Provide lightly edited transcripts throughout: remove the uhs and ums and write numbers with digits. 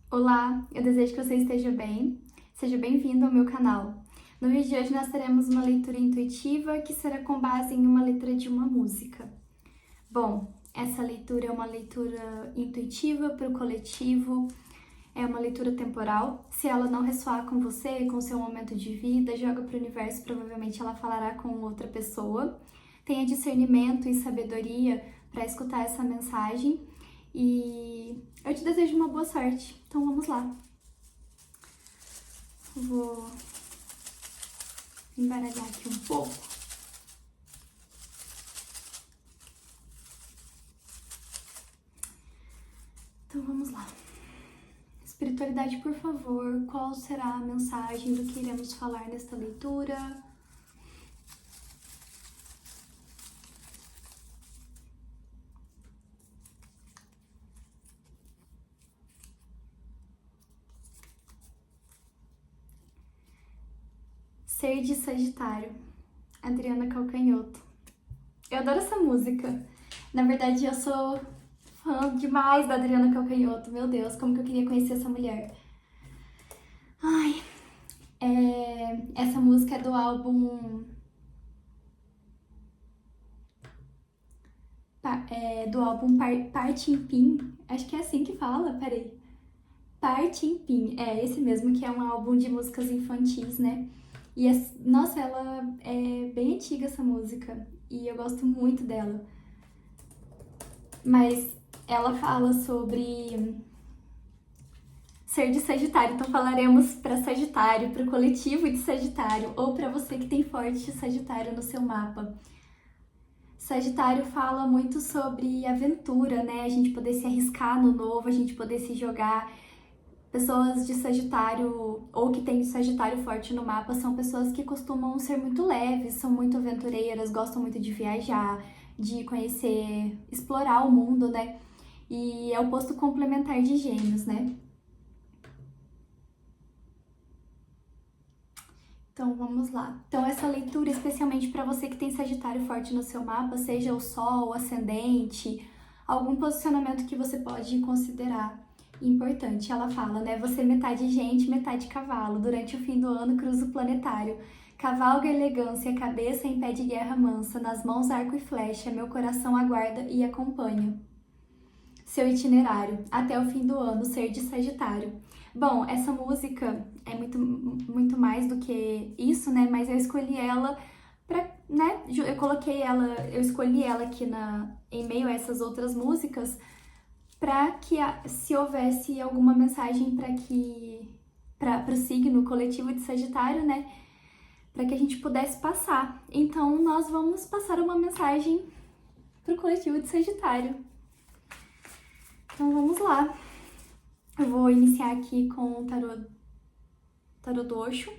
Olá, eu desejo que você esteja bem. Seja bem-vindo ao meu canal. No vídeo de hoje nós teremos uma leitura intuitiva que será com base em uma letra de uma música. Bom, essa leitura é uma leitura intuitiva para o coletivo, é uma leitura temporal. Se ela não ressoar com você, com o seu momento de vida, joga para o universo, provavelmente ela falará com outra pessoa. Tenha discernimento e sabedoria para escutar essa mensagem e eu te desejo uma boa sorte. Então vamos lá. Vou embaralhar aqui um pouco. Então vamos lá. Espiritualidade, por favor, qual será a mensagem do que iremos falar nesta leitura? Ser de Sagitário, Adriana Calcanhoto. Eu adoro essa música. Na verdade, eu sou fã demais da Adriana Calcanhoto. Meu Deus, como que eu queria conhecer essa mulher. Ai, essa música é do álbum... Parte em Pim. Acho que é assim que fala, peraí. Parte em Pim, é esse mesmo, que é um álbum de músicas infantis, né? E, nossa, ela é bem antiga essa música e eu gosto muito dela. Mas ela fala sobre ser de Sagitário, então falaremos para Sagitário, para o coletivo de Sagitário ou para você que tem forte Sagitário no seu mapa. Sagitário fala muito sobre aventura, né? A gente poder se arriscar no novo, a gente poder se jogar. Pessoas de Sagitário ou que têm Sagitário forte no mapa são pessoas que costumam ser muito leves, são muito aventureiras, gostam muito de viajar, de conhecer, explorar o mundo, né? E é o posto complementar de Gêmeos, né? Então vamos lá. Então essa leitura, especialmente para você que tem Sagitário forte no seu mapa, seja o Sol, o Ascendente, algum posicionamento que você pode considerar importante. Ela fala, né? Você metade gente, metade cavalo. Durante o fim do ano, cruza o planetário. Cavalga elegância, cabeça em pé de guerra mansa, nas mãos arco e flecha, meu coração aguarda e acompanha. Seu itinerário, até o fim do ano, ser de Sagitário. Bom, essa música é muito mais do que isso, né? Mas eu escolhi ela pra, né? Eu escolhi ela aqui em meio a essas outras músicas para que se houvesse alguma mensagem para o signo coletivo de Sagitário, né? Para que a gente pudesse passar. Então nós vamos passar uma mensagem para o coletivo de Sagitário. Então vamos lá. Eu vou iniciar aqui com o tarô do Osho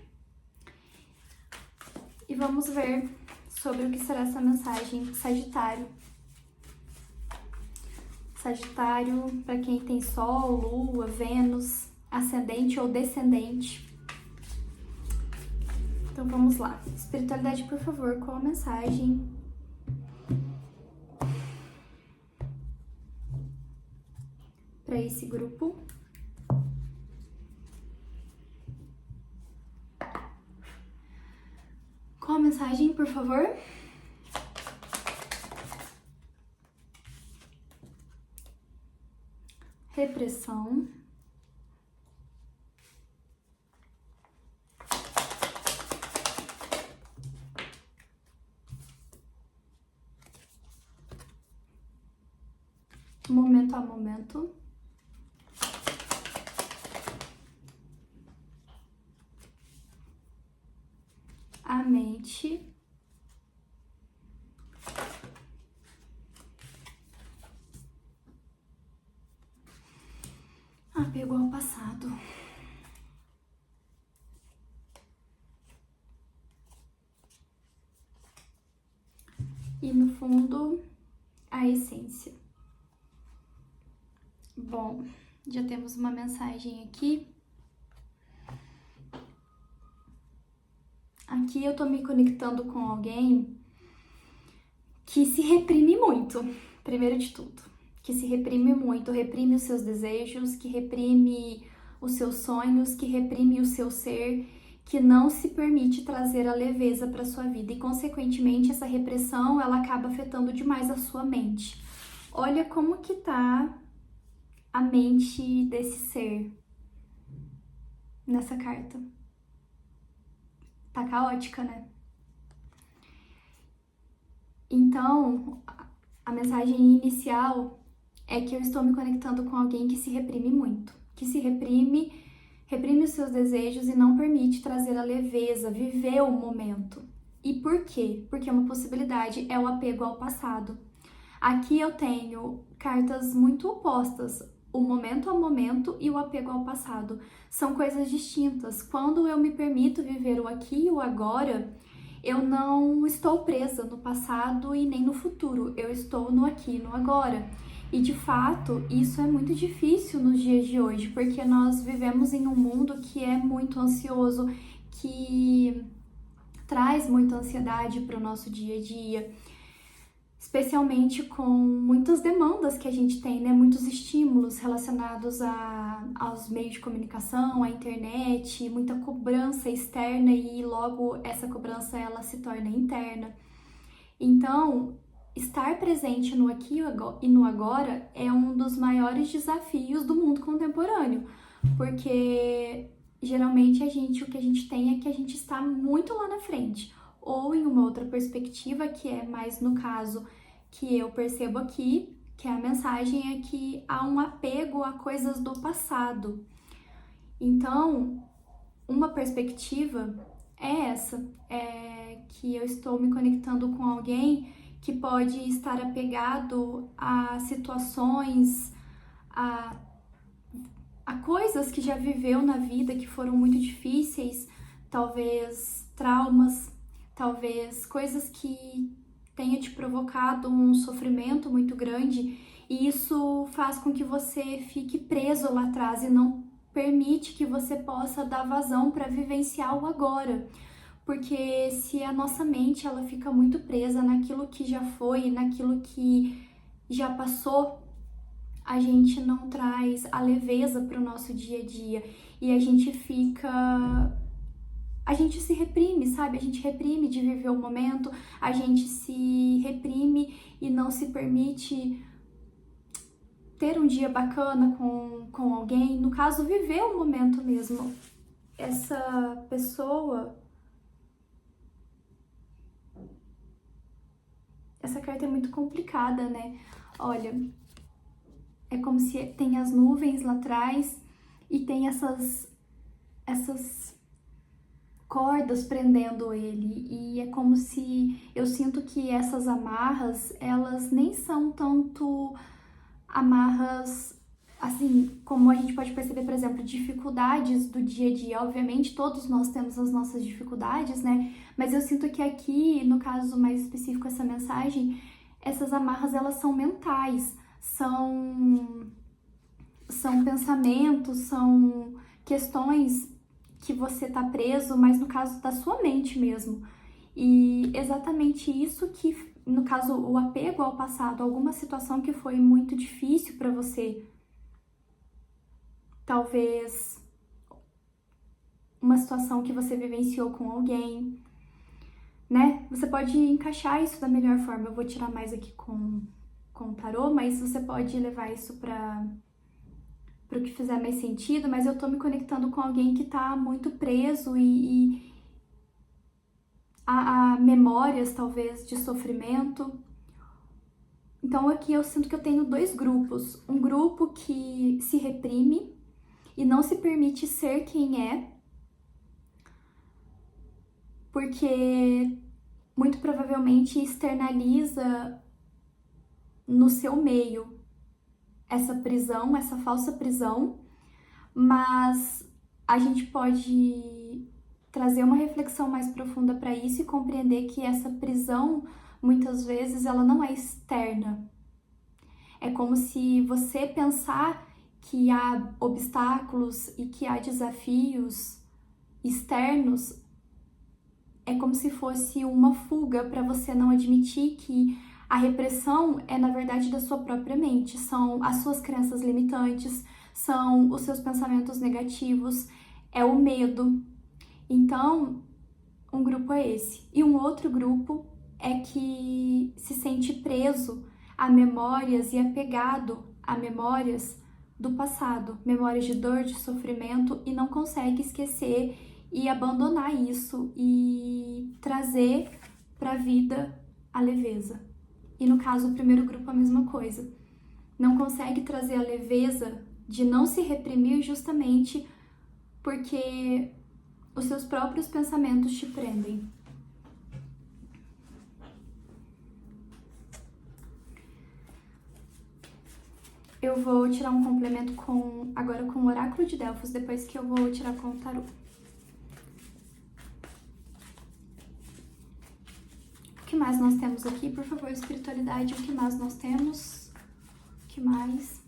e vamos ver sobre o que será essa mensagem Sagitário. Sagitário, para quem tem Sol, Lua, Vênus, ascendente ou descendente. Então vamos lá. Espiritualidade, por favor, qual a mensagem para esse grupo? Qual a mensagem, por favor? Repressão. Momento a momento. A mente. Apego ao passado. E no fundo, a essência. Bom, já temos uma mensagem aqui. Aqui eu tô me conectando com alguém que se reprime muito, primeiro de tudo. Que se reprime muito, reprime os seus desejos, que reprime os seus sonhos, que reprime o seu ser, que não se permite trazer a leveza para sua vida e, consequentemente, essa repressão ela acaba afetando demais a sua mente. Olha como que tá a mente desse ser nessa carta. Tá caótica, né? Então, a mensagem inicial é que eu estou me conectando com alguém que se reprime muito, que se reprime os seus desejos e não permite trazer a leveza, viver o momento. E por quê? Porque uma possibilidade é o apego ao passado. Aqui eu tenho cartas muito opostas, o momento ao momento e o apego ao passado. São coisas distintas. Quando eu me permito viver o aqui e o agora, eu não estou presa no passado e nem no futuro, eu estou no aqui e no agora. E de fato, isso é muito difícil nos dias de hoje, porque nós vivemos em um mundo que é muito ansioso, que traz muita ansiedade para o nosso dia a dia, especialmente com muitas demandas que a gente tem, né? Muitos estímulos relacionados aos meios de comunicação, à internet, muita cobrança externa e logo essa cobrança ela se torna interna. Então, estar presente no aqui e no agora é um dos maiores desafios do mundo contemporâneo, porque geralmente o que a gente tem é que a gente está muito lá na frente, ou em uma outra perspectiva, que é mais no caso que eu percebo aqui, que a mensagem é que há um apego a coisas do passado. Então, uma perspectiva é essa, é que eu estou me conectando com alguém que pode estar apegado a situações, a coisas que já viveu na vida que foram muito difíceis, talvez traumas, talvez coisas que tenha te provocado um sofrimento muito grande, e isso faz com que você fique preso lá atrás e não permite que você possa dar vazão para vivenciar o agora. Porque se a nossa mente ela fica muito presa naquilo que já foi, naquilo que já passou, a gente não traz a leveza para o nosso dia a dia e a gente se reprime, sabe? A gente reprime de viver o momento, a gente se reprime e não se permite ter um dia bacana com alguém, no caso, viver o momento mesmo. Essa pessoa... Essa carta é muito complicada, né? Olha, é como se tem as nuvens lá atrás e tem essas cordas prendendo ele. E é como se eu sinto que essas amarras, elas nem são tanto amarras assim, como a gente pode perceber, por exemplo, dificuldades do dia a dia. Obviamente, todos nós temos as nossas dificuldades, né? Mas eu sinto que aqui, no caso mais específico, essa mensagem, essas amarras, elas são mentais, são pensamentos, são questões que você tá preso, mas no caso da sua mente mesmo. E exatamente isso que, no caso, o apego ao passado, alguma situação que foi muito difícil para você, talvez uma situação que você vivenciou com alguém, né? Você pode encaixar isso da melhor forma. Eu vou tirar mais aqui com o tarô, mas você pode levar isso para o que fizer mais sentido. Mas eu tô me conectando com alguém que tá muito preso e a memórias, talvez, de sofrimento. Então aqui eu sinto que eu tenho dois grupos. Um grupo que se reprime e não se permite ser quem é, porque muito provavelmente externaliza no seu meio essa prisão, essa falsa prisão, mas a gente pode trazer uma reflexão mais profunda para isso e compreender que essa prisão, muitas vezes, ela não é externa. É como se você pensar que há obstáculos e que há desafios externos, é como se fosse uma fuga para você não admitir que a repressão é, na verdade, da sua própria mente. São as suas crenças limitantes, são os seus pensamentos negativos, é o medo. Então, um grupo é esse. E um outro grupo é que se sente preso a memórias e apegado a memórias do passado, memórias de dor, de sofrimento, e não consegue esquecer e abandonar isso e trazer para a vida a leveza. E no caso, o primeiro grupo, a mesma coisa. Não consegue trazer a leveza de não se reprimir justamente porque os seus próprios pensamentos te prendem. Eu vou tirar um complemento agora com o Oráculo de Delfos, depois que eu vou tirar com o Tarô. O que mais nós temos aqui? Por favor, espiritualidade, o que mais nós temos? O que mais?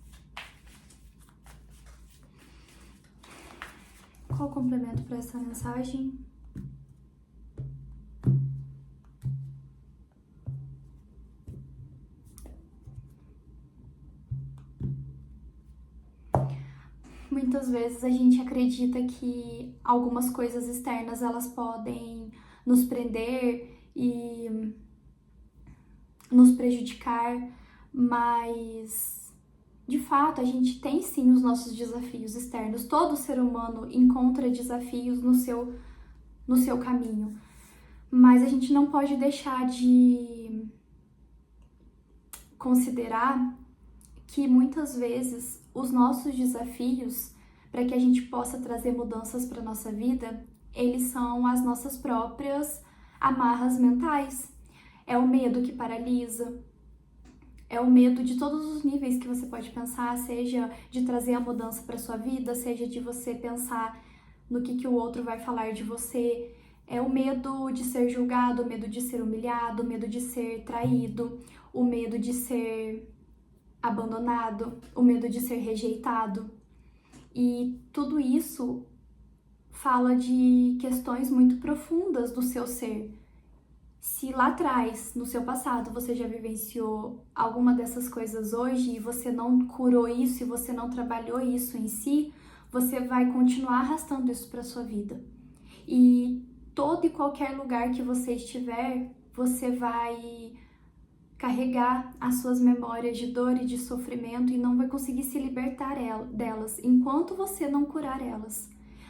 Qual o complemento para essa mensagem? Muitas vezes a gente acredita que algumas coisas externas elas podem nos prender e nos prejudicar, mas de fato a gente tem sim os nossos desafios externos. Todo ser humano encontra desafios no seu caminho, mas a gente não pode deixar de considerar que muitas vezes os nossos desafios, para que a gente possa trazer mudanças para nossa vida, eles são as nossas próprias amarras mentais. É o medo que paralisa, é o medo de todos os níveis que você pode pensar, seja de trazer a mudança para sua vida, seja de você pensar no que o outro vai falar de você. É o medo de ser julgado, o medo de ser humilhado, o medo de ser traído, o medo de ser abandonado, o medo de ser rejeitado. E tudo isso fala de questões muito profundas do seu ser. Se lá atrás, no seu passado, você já vivenciou alguma dessas coisas hoje e você não curou isso e você não trabalhou isso em si, você vai continuar arrastando isso para sua vida. E todo e qualquer lugar que você estiver, você vai carregar as suas memórias de dor e de sofrimento e não vai conseguir se libertar delas enquanto você não curar elas.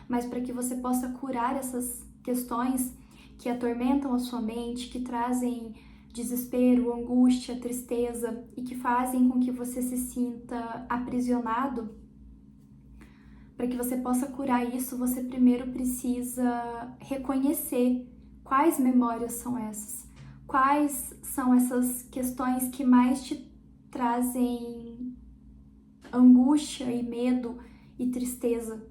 Mas para que você possa curar essas questões que atormentam a sua mente, que trazem desespero, angústia, tristeza e que fazem com que você se sinta aprisionado, para que você possa curar isso, você primeiro precisa reconhecer quais memórias são essas. Quais são essas questões que mais te trazem angústia e medo e tristeza?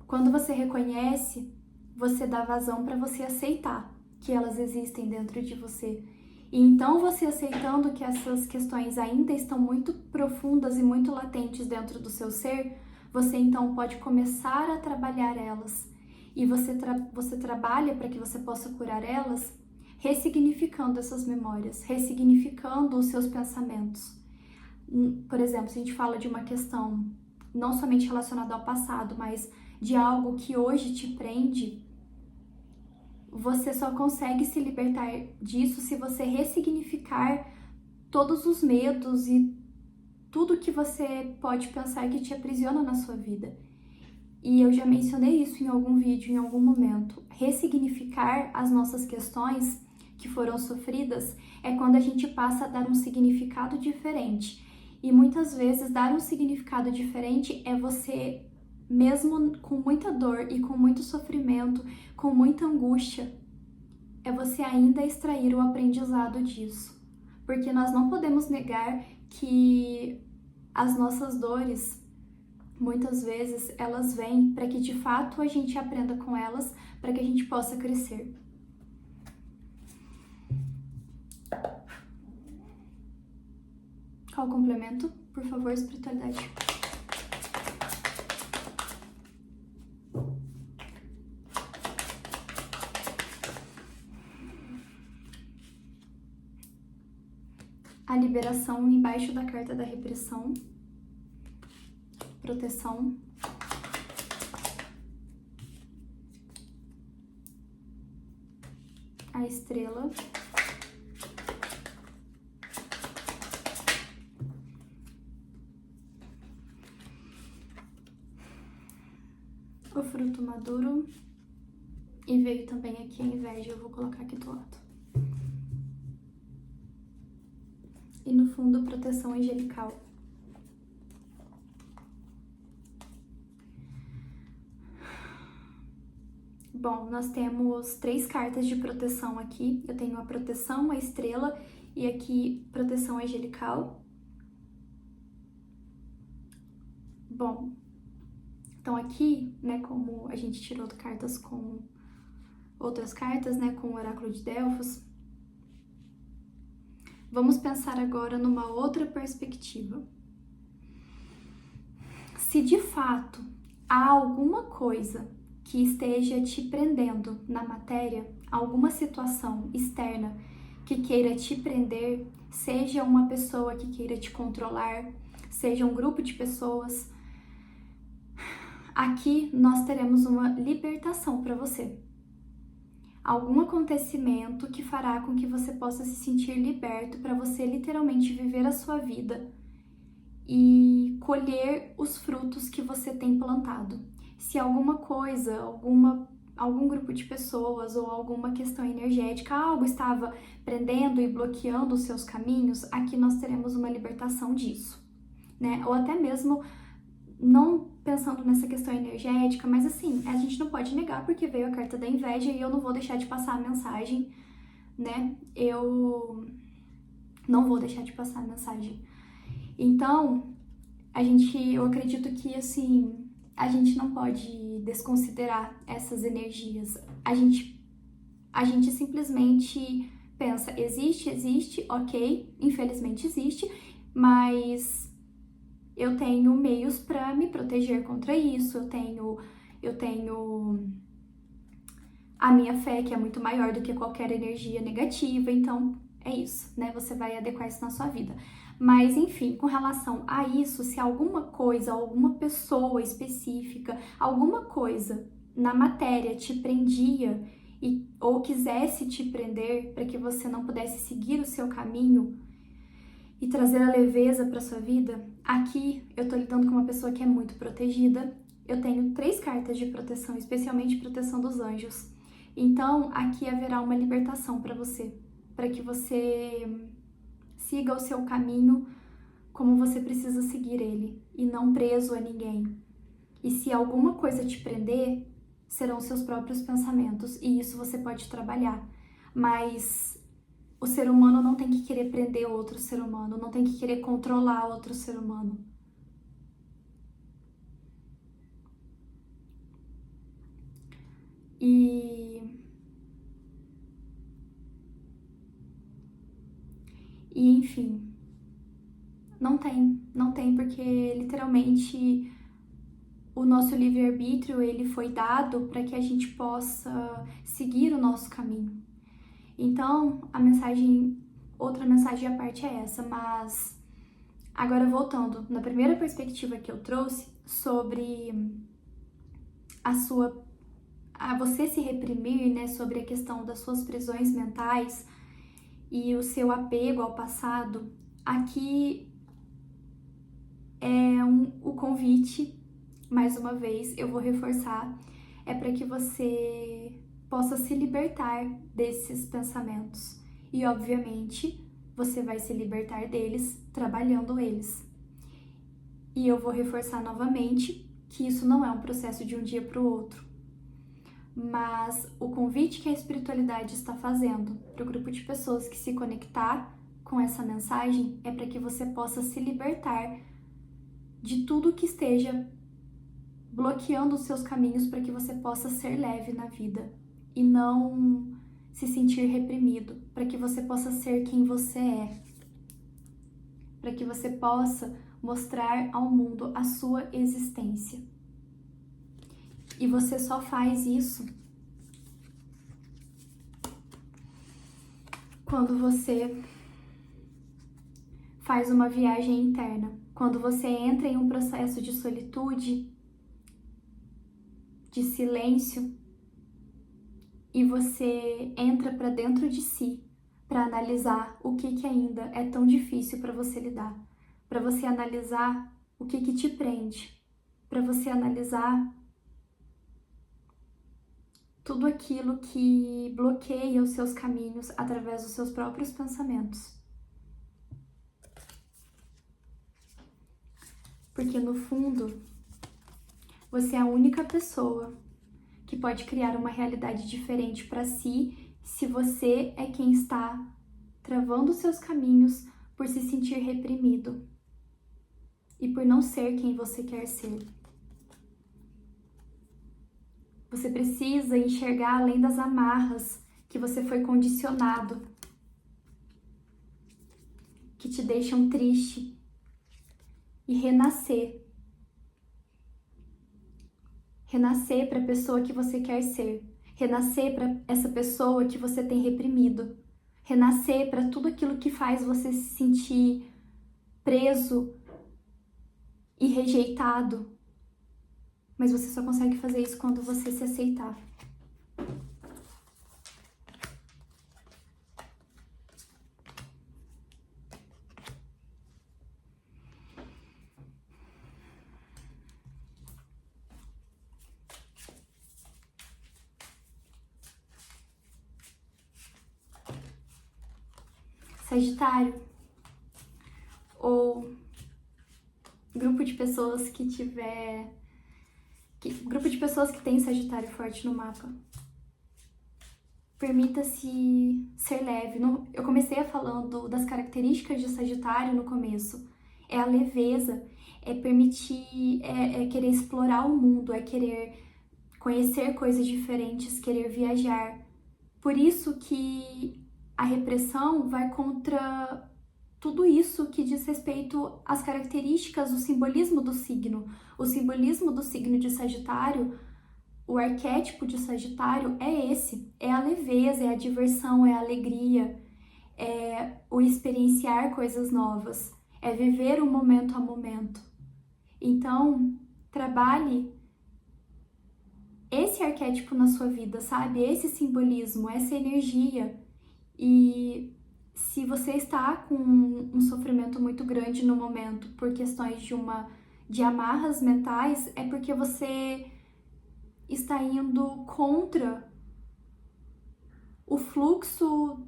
Quando você reconhece, você dá vazão para você aceitar que elas existem dentro de você. E então você aceitando que essas questões ainda estão muito profundas e muito latentes dentro do seu ser, você então pode começar a trabalhar elas. E você trabalha para que você possa curar elas, ressignificando essas memórias, ressignificando os seus pensamentos. Por exemplo, se a gente fala de uma questão não somente relacionada ao passado, mas de algo que hoje te prende, você só consegue se libertar disso se você ressignificar todos os medos e tudo que você pode pensar que te aprisiona na sua vida. E eu já mencionei isso em algum vídeo, em algum momento. Ressignificar as nossas questões que foram sofridas é quando a gente passa a dar um significado diferente. E muitas vezes dar um significado diferente é você, mesmo com muita dor e com muito sofrimento, com muita angústia, é você ainda extrair o aprendizado disso. Porque nós não podemos negar que as nossas dores, muitas vezes, elas vêm para que de fato a gente aprenda com elas, para que a gente possa crescer. Qual o complemento? Por favor, espiritualidade. A liberação embaixo da carta da repressão. proteção. A estrela. O fruto maduro. E veio também aqui a inveja, eu vou colocar aqui do lado. E no fundo, proteção angelical. Bom, nós temos 3 cartas de proteção aqui. Eu tenho a proteção, a estrela e aqui proteção angelical. Bom, então aqui, né, como a gente tirou cartas com outras cartas, né, com o oráculo de Delfos, vamos pensar agora numa outra perspectiva. Se de fato há alguma coisa que esteja te prendendo na matéria, alguma situação externa que queira te prender, seja uma pessoa que queira te controlar, seja um grupo de pessoas, aqui nós teremos uma libertação para você. Algum acontecimento que fará com que você possa se sentir liberto para você literalmente viver a sua vida e colher os frutos que você tem plantado. Se alguma coisa, algum grupo de pessoas ou alguma questão energética, algo estava prendendo e bloqueando os seus caminhos, aqui nós teremos uma libertação disso, né? Ou até mesmo, não pensando nessa questão energética, mas assim, a gente não pode negar porque veio a carta da inveja e eu não vou deixar de passar a mensagem, né? Eu não vou deixar de passar a mensagem. Então, eu acredito que, assim, a gente não pode desconsiderar essas energias. A gente simplesmente pensa, existe, ok, infelizmente existe, mas eu tenho meios para me proteger contra isso, eu tenho a minha fé, que é muito maior do que qualquer energia negativa, então é isso, né? Você vai adequar isso na sua vida. Mas, enfim, com relação a isso, se alguma coisa, alguma pessoa específica, alguma coisa na matéria te prendia ou quisesse te prender para que você não pudesse seguir o seu caminho e trazer a leveza para sua vida, aqui eu tô lidando com uma pessoa que é muito protegida. Eu tenho 3 cartas de proteção, especialmente proteção dos anjos. Então, aqui haverá uma libertação para você, para que você siga o seu caminho como você precisa seguir ele e não preso a ninguém. E se alguma coisa te prender, serão seus próprios pensamentos e isso você pode trabalhar. Mas o ser humano não tem que querer prender outro ser humano, não tem que querer controlar outro ser humano. E enfim, não tem, porque literalmente o nosso livre-arbítrio ele foi dado para que a gente possa seguir o nosso caminho. Então, outra mensagem à parte é essa, mas agora voltando na primeira perspectiva que eu trouxe sobre você se reprimir, né, sobre a questão das suas prisões mentais e o seu apego ao passado, aqui é o convite, mais uma vez, eu vou reforçar, é para que você possa se libertar desses pensamentos. E, obviamente, você vai se libertar deles trabalhando eles. E eu vou reforçar novamente que isso não é um processo de um dia para o outro. Mas o convite que a espiritualidade está fazendo para o grupo de pessoas que se conectar com essa mensagem é para que você possa se libertar de tudo que esteja bloqueando os seus caminhos para que você possa ser leve na vida e não se sentir reprimido, para que você possa ser quem você é, para que você possa mostrar ao mundo a sua existência. E você só faz isso quando você faz uma viagem interna, quando você entra em um processo de solitude, de silêncio, e você entra para dentro de si para analisar o que ainda é tão difícil para você lidar, para você analisar o que te prende, para você analisar tudo aquilo que bloqueia os seus caminhos através dos seus próprios pensamentos. Porque no fundo, você é a única pessoa que pode criar uma realidade diferente para si, se você é quem está travando os seus caminhos por se sentir reprimido e por não ser quem você quer ser. Você precisa enxergar além das amarras que você foi condicionado, que te deixam triste, e renascer. Renascer para a pessoa que você quer ser. Renascer para essa pessoa que você tem reprimido. Renascer para tudo aquilo que faz você se sentir preso e rejeitado. Mas você só consegue fazer isso quando você se aceitar. Sagitário, ou grupo de pessoas que tiver... grupo de pessoas que tem Sagitário forte no mapa. Permita-se ser leve. Eu comecei falando das características de Sagitário no começo. É a leveza, é permitir, é querer explorar o mundo, é querer conhecer coisas diferentes, querer viajar. Por isso que a repressão vai contra tudo isso que diz respeito às características do simbolismo do signo. O simbolismo do signo de Sagitário, o arquétipo de Sagitário é esse, é a leveza, é a diversão, é a alegria, é o experienciar coisas novas, é viver o momento a momento. Então, trabalhe esse arquétipo na sua vida, sabe? Esse simbolismo, essa energia. E se você está com um sofrimento muito grande no momento por questões de amarras mentais, é porque você está indo contra o fluxo.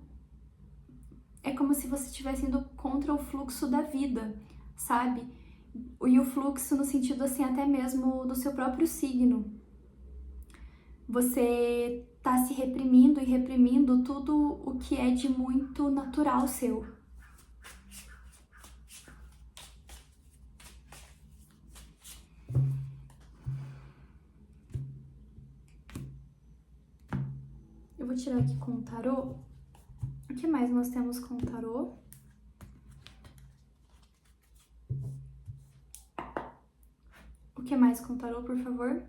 É como se você estivesse indo contra o fluxo da vida, sabe? E o fluxo no sentido assim até mesmo do seu próprio signo. Você tá se reprimindo e reprimindo tudo o que é de muito natural seu. Eu vou tirar aqui com o tarô. O que mais nós temos com o tarô? O que mais com o tarô, por favor?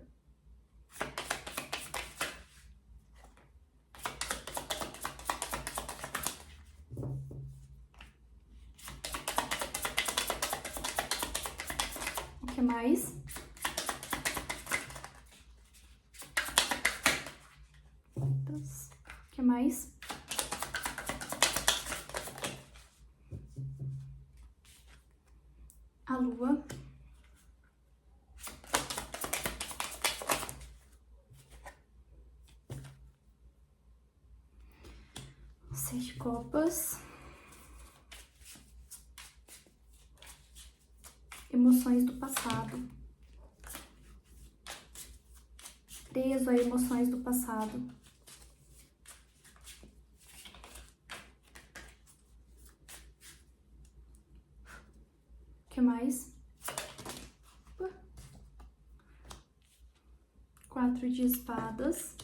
O que mais? O que mais? A lua. Seis de copas. Emoções do passado. Preso a emoções do passado. O que mais? Quatro de espadas.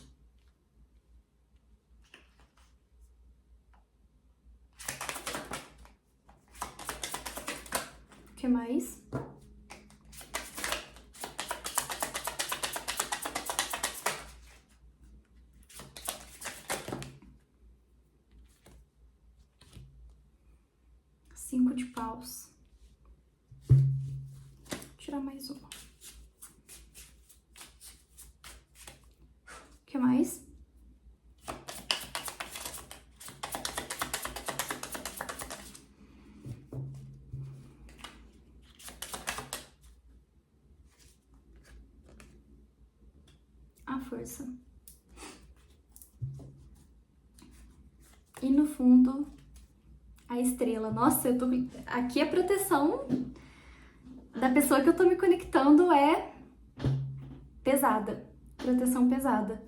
O que mais? Cinco de paus. que mais? A força. E no fundo, a estrela. Nossa, aqui a proteção da pessoa que eu tô me conectando é pesada. Proteção pesada.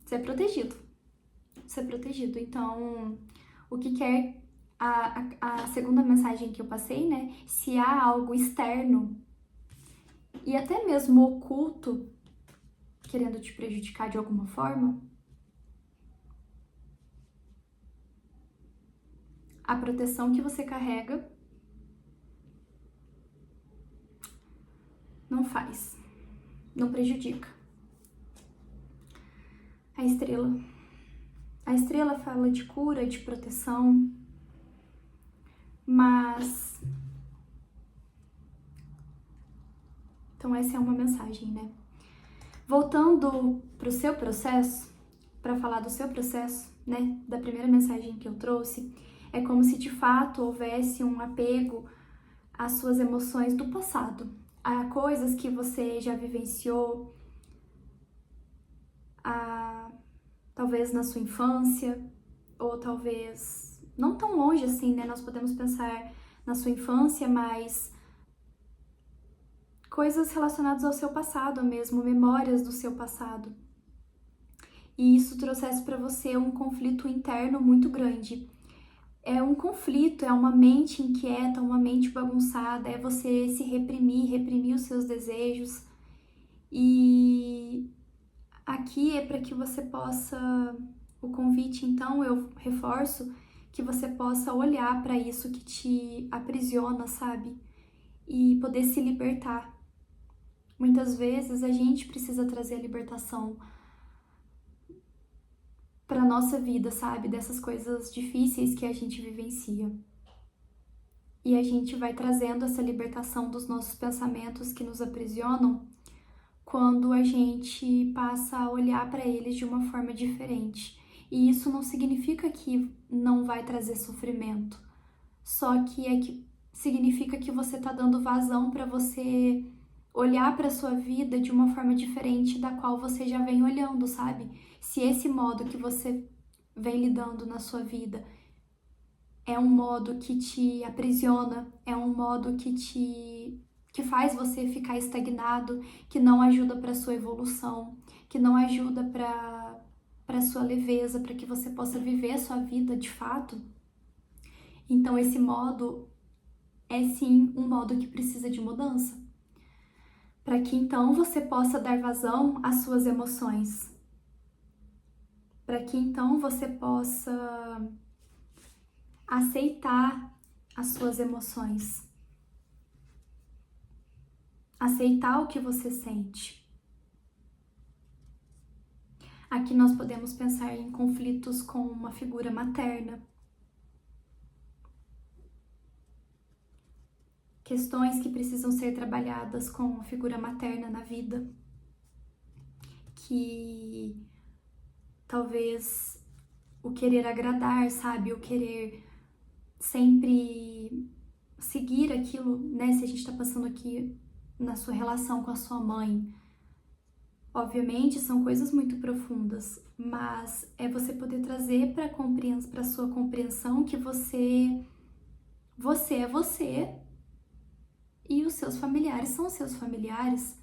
Você é protegido. Você é protegido. Então, o que quer a segunda mensagem que eu passei, né? Se há algo externo e até mesmo oculto querendo te prejudicar de alguma forma, a proteção que você carrega não faz, não prejudica. A estrela fala de cura, de proteção, mas então essa é uma mensagem, né? Voltando para o seu processo, para falar do seu processo, né? Da primeira mensagem que eu trouxe, é como se de fato houvesse um apego às suas emoções do passado, a coisas que você já vivenciou, talvez na sua infância, ou talvez não tão longe assim, né? Nós podemos pensar na sua infância, mas coisas relacionadas ao seu passado mesmo, memórias do seu passado. E isso trouxesse para você um conflito interno muito grande. É um conflito, é uma mente inquieta, uma mente bagunçada, é você se reprimir os seus desejos. E aqui é para que você possa, o convite então eu reforço, que você possa olhar para isso que te aprisiona, sabe? E poder se libertar. Muitas vezes a gente precisa trazer a libertação para nossa vida, sabe? Dessas coisas difíceis que a gente vivencia. E a gente vai trazendo essa libertação dos nossos pensamentos que nos aprisionam quando a gente passa a olhar para eles de uma forma diferente. E isso não significa que não vai trazer sofrimento, só que significa que você tá dando vazão para você olhar para sua vida de uma forma diferente da qual você já vem olhando, sabe? Se esse modo que você vem lidando na sua vida é um modo que te aprisiona, é um modo que faz você ficar estagnado, que não ajuda para sua evolução, que não ajuda para sua leveza, para que você possa viver a sua vida de fato. Então esse modo é sim um modo que precisa de mudança, para que então você possa dar vazão às suas emoções, para que então você possa aceitar as suas emoções, aceitar o que você sente. Aqui nós podemos pensar em conflitos com uma figura materna, questões que precisam ser trabalhadas com a figura materna na vida, que talvez o querer agradar, sabe, o querer sempre seguir aquilo, né, se a gente tá passando aqui na sua relação com a sua mãe, obviamente são coisas muito profundas, mas é você poder trazer para sua compreensão que você é você e os seus familiares são os seus familiares.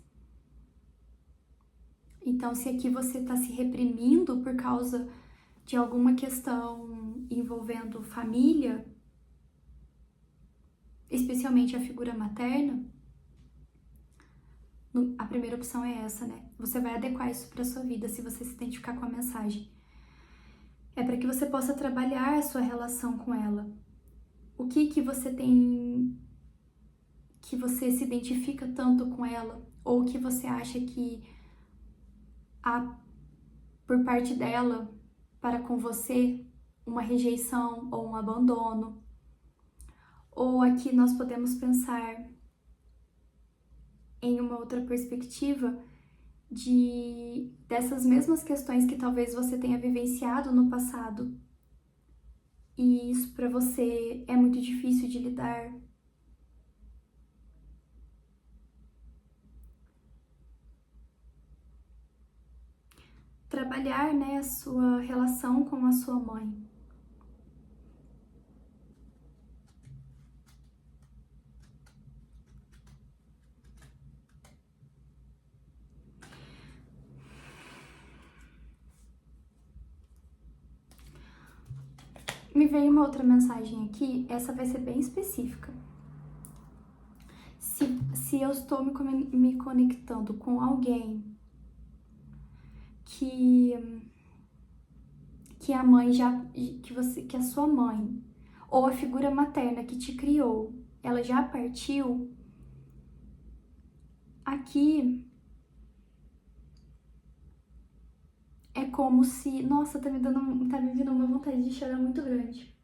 Então, se aqui você está se reprimindo por causa de alguma questão envolvendo família, especialmente a figura materna, a primeira opção é essa, né? Você vai adequar isso para sua vida se você se identificar com a mensagem. É para que você possa trabalhar a sua relação com ela. O que você tem, que você se identifica tanto com ela, ou que você acha que há por parte dela para com você uma rejeição ou um abandono. Ou aqui nós podemos pensar em uma outra perspectiva dessas mesmas questões que talvez você tenha vivenciado no passado e isso para você é muito difícil de lidar. Trabalhar, né, a sua relação com a sua mãe. Me veio uma outra mensagem aqui, essa vai ser bem específica. Se eu estou me conectando com alguém que a mãe que a sua mãe ou a figura materna que te criou, ela já partiu, aqui é como se, nossa, tá me vindo uma vontade de chorar muito grande.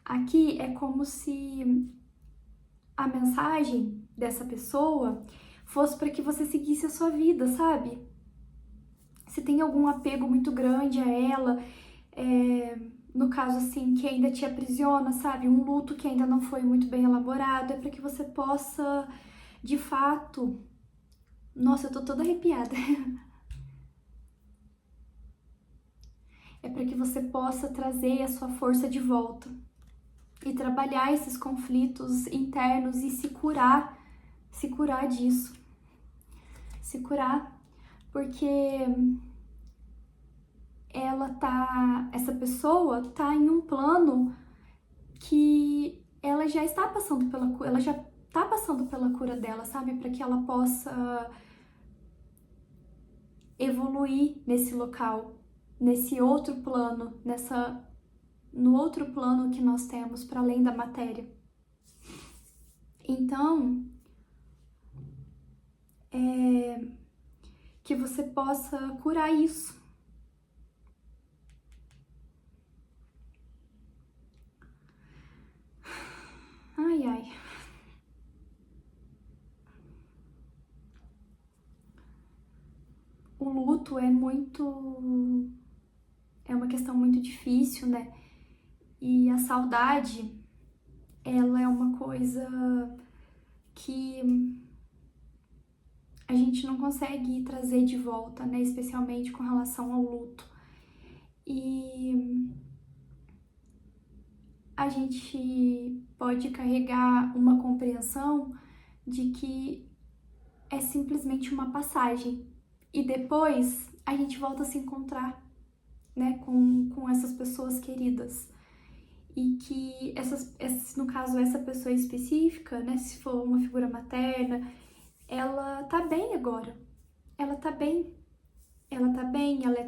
Aqui é como se a mensagem dessa pessoa fosse para que você seguisse a sua vida, sabe? Se tem algum apego muito grande a ela, no caso assim, que ainda te aprisiona, sabe? Um luto que ainda não foi muito bem elaborado, é para que você possa, de fato... Nossa, eu tô toda arrepiada. É para que você possa trazer a sua força de volta e trabalhar esses conflitos internos e se curar disso. Se curar, porque essa pessoa tá em um plano que ela já está passando ela já tá passando pela cura dela, sabe? Para que ela possa evoluir nesse local, nesse outro plano, no outro plano que nós temos para além da matéria. Então, que você possa curar isso. Ai, ai. O luto é uma questão muito difícil, né? E a saudade, ela é uma coisa que a gente não consegue trazer de volta, né? Especialmente com relação ao luto. E a gente pode carregar uma compreensão de que é simplesmente uma passagem. E depois a gente volta a se encontrar, né, com essas pessoas queridas. E que no caso, essa pessoa específica, né, se for uma figura materna, ela tá bem agora. Ela tá bem. Ela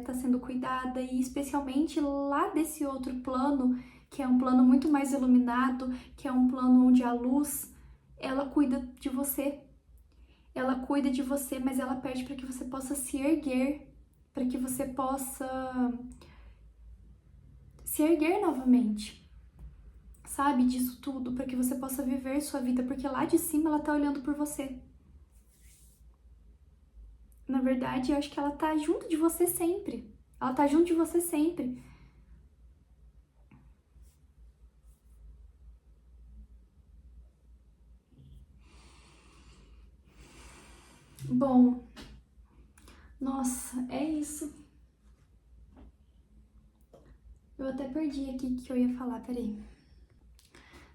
tá sendo cuidada e especialmente lá desse outro plano, que é um plano muito mais iluminado, que é um plano onde a luz, ela cuida de você. Ela cuida de você, mas ela pede para que você possa se erguer, para que você possa se erguer novamente. Sabe, disso tudo, para que você possa viver sua vida, porque lá de cima ela tá olhando por você. Na verdade, eu acho que ela tá junto de você sempre. Ela tá junto de você sempre. Bom, nossa, é isso. Eu até perdi aqui o que eu ia falar, peraí.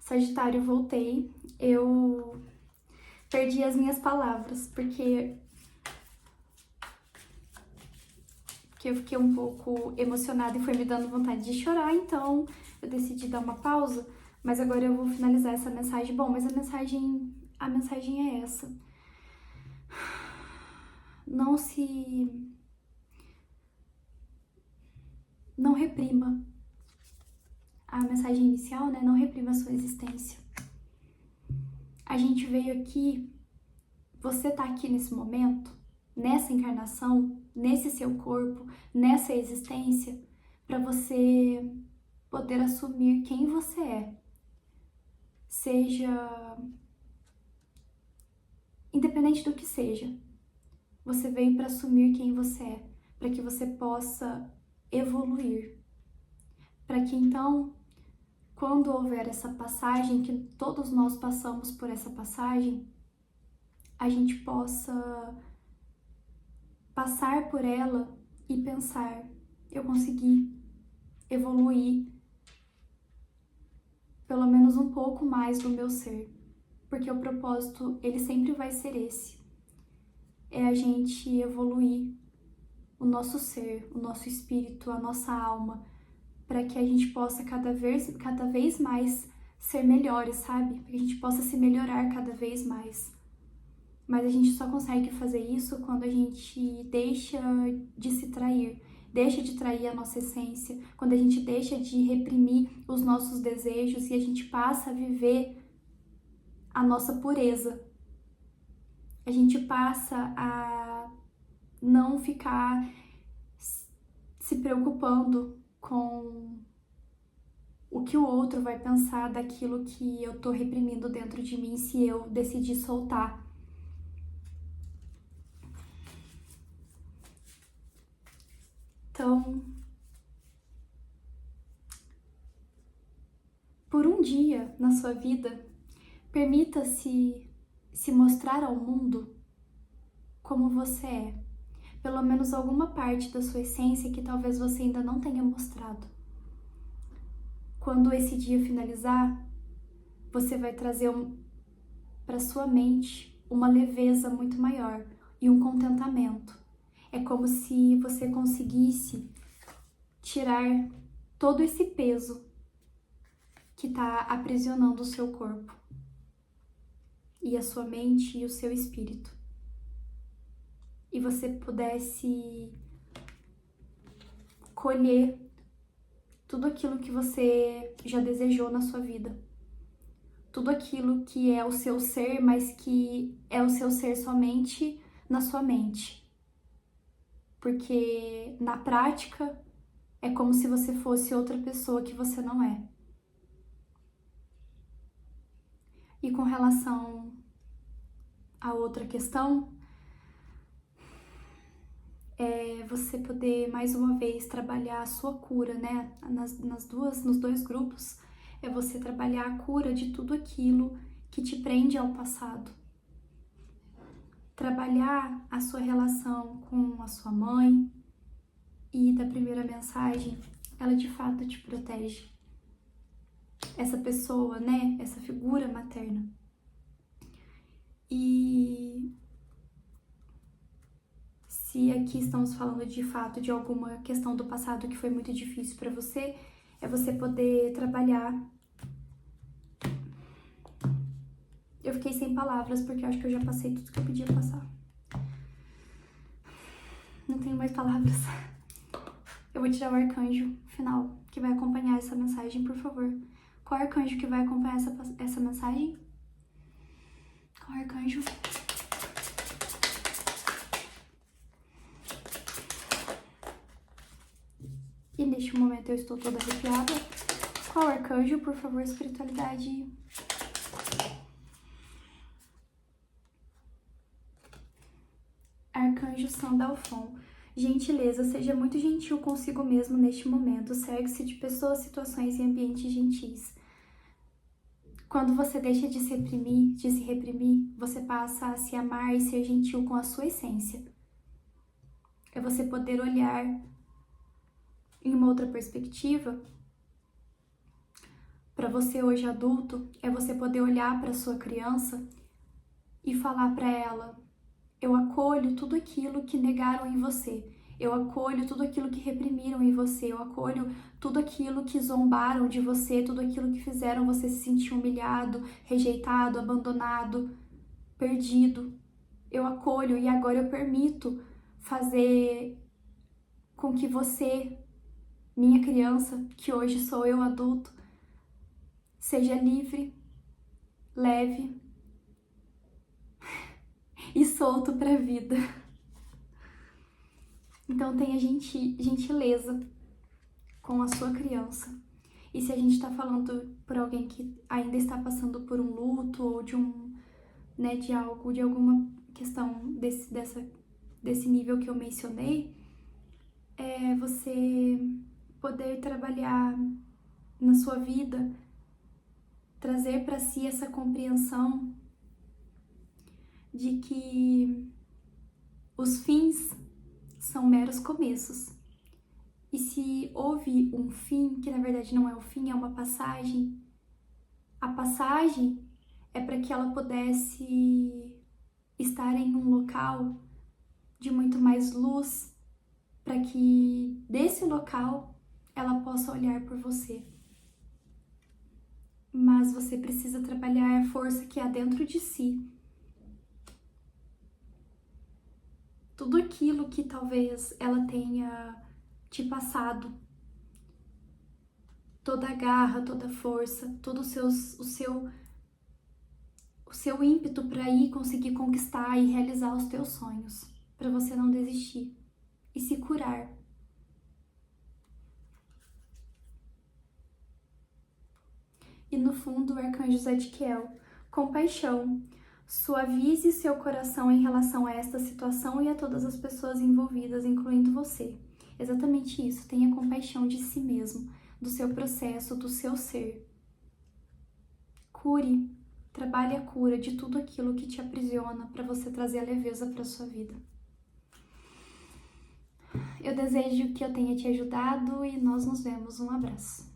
Sagitário, voltei. Eu perdi as minhas palavras, porque eu fiquei um pouco emocionada e foi me dando vontade de chorar, então eu decidi dar uma pausa, mas agora eu vou finalizar essa mensagem. Bom, mas a mensagem é essa. Não reprima. A mensagem inicial, né? Não reprima a sua existência. A gente veio aqui, você tá aqui nesse momento, nessa encarnação, nesse seu corpo, nessa existência, para você poder assumir quem você é. Seja independente do que seja, você veio para assumir quem você é, para que você possa evoluir. Para que então, quando houver essa passagem, que todos nós passamos por essa passagem, a gente possa passar por ela e pensar: eu consegui evoluir pelo menos um pouco mais do meu ser, porque o propósito, ele sempre vai ser esse, é a gente evoluir o nosso ser, o nosso espírito, a nossa alma, para que a gente possa cada vez mais ser melhores, sabe? Para que a gente possa se melhorar cada vez mais. Mas a gente só consegue fazer isso quando a gente deixa de se trair, deixa de trair a nossa essência, quando a gente deixa de reprimir os nossos desejos e a gente passa a viver a nossa pureza. A gente passa a não ficar se preocupando com o que o outro vai pensar daquilo que eu tô reprimindo dentro de mim se eu decidir soltar. Então, por um dia na sua vida, permita-se se mostrar ao mundo como você é. Pelo menos alguma parte da sua essência que talvez você ainda não tenha mostrado. Quando esse dia finalizar, você vai trazer para sua mente uma leveza muito maior e um contentamento. É como se você conseguisse tirar todo esse peso que está aprisionando o seu corpo e a sua mente e o seu espírito. E você pudesse colher tudo aquilo que você já desejou na sua vida. Tudo aquilo que é o seu ser, mas que é o seu ser somente na sua mente. Porque na prática é como se você fosse outra pessoa que você não é. E com relação a outra questão, é você poder mais uma vez trabalhar a sua cura, né? Nos dois grupos, é você trabalhar a cura de tudo aquilo que te prende ao passado. Trabalhar a sua relação com a sua mãe, e da primeira mensagem, ela de fato te protege. Essa pessoa, né? Essa figura materna. E se aqui estamos falando de fato de alguma questão do passado que foi muito difícil para você, é você poder trabalhar. Eu fiquei sem palavras porque eu acho que eu já passei tudo que eu podia passar. Não tenho mais palavras. Eu vou tirar o arcanjo final que vai acompanhar essa mensagem, por favor. Qual arcanjo que vai acompanhar essa mensagem? Qual arcanjo? E neste momento eu estou toda arrepiada. Qual arcanjo, por favor, espiritualidade? Arcanjo Sandalfon. Gentileza, seja muito gentil consigo mesmo neste momento. Cerque-se de pessoas, situações e ambientes gentis. Quando você deixa de se reprimir, você passa a se amar e ser gentil com a sua essência. É você poder olhar em uma outra perspectiva. Para você hoje adulto, é você poder olhar para sua criança e falar para ela: eu acolho tudo aquilo que negaram em você. Eu acolho tudo aquilo que reprimiram em você. Eu acolho tudo aquilo que zombaram de você, tudo aquilo que fizeram você se sentir humilhado, rejeitado, abandonado, perdido. Eu acolho e agora eu permito fazer com que você, minha criança, que hoje sou eu adulto, seja livre, leve e solto para a vida. Então tenha gentileza com a sua criança E se a gente tá falando por alguém que ainda está passando por um luto ou de né, de alguma questão desse nível que eu mencionei, é você poder trabalhar na sua vida, trazer para si essa compreensão de que os fins são meros começos. E se houve um fim, que na verdade não é o fim, é uma passagem, a passagem é para que ela pudesse estar em um local de muito mais luz, para que desse local ela possa olhar por você. Mas você precisa trabalhar a força que há dentro de si. Tudo aquilo que talvez ela tenha te passado, toda a garra, toda a força, todo o seu ímpeto para ir conseguir conquistar e realizar os teus sonhos, para você não desistir e se curar. E no fundo, o arcanjo Zadkiel, compaixão, suavize seu coração em relação a esta situação e a todas as pessoas envolvidas, incluindo você. Exatamente isso, tenha compaixão de si mesmo, do seu processo, do seu ser. Cure, trabalhe a cura de tudo aquilo que te aprisiona para você trazer a leveza para sua vida. Eu desejo que eu tenha te ajudado e nós nos vemos. Um abraço.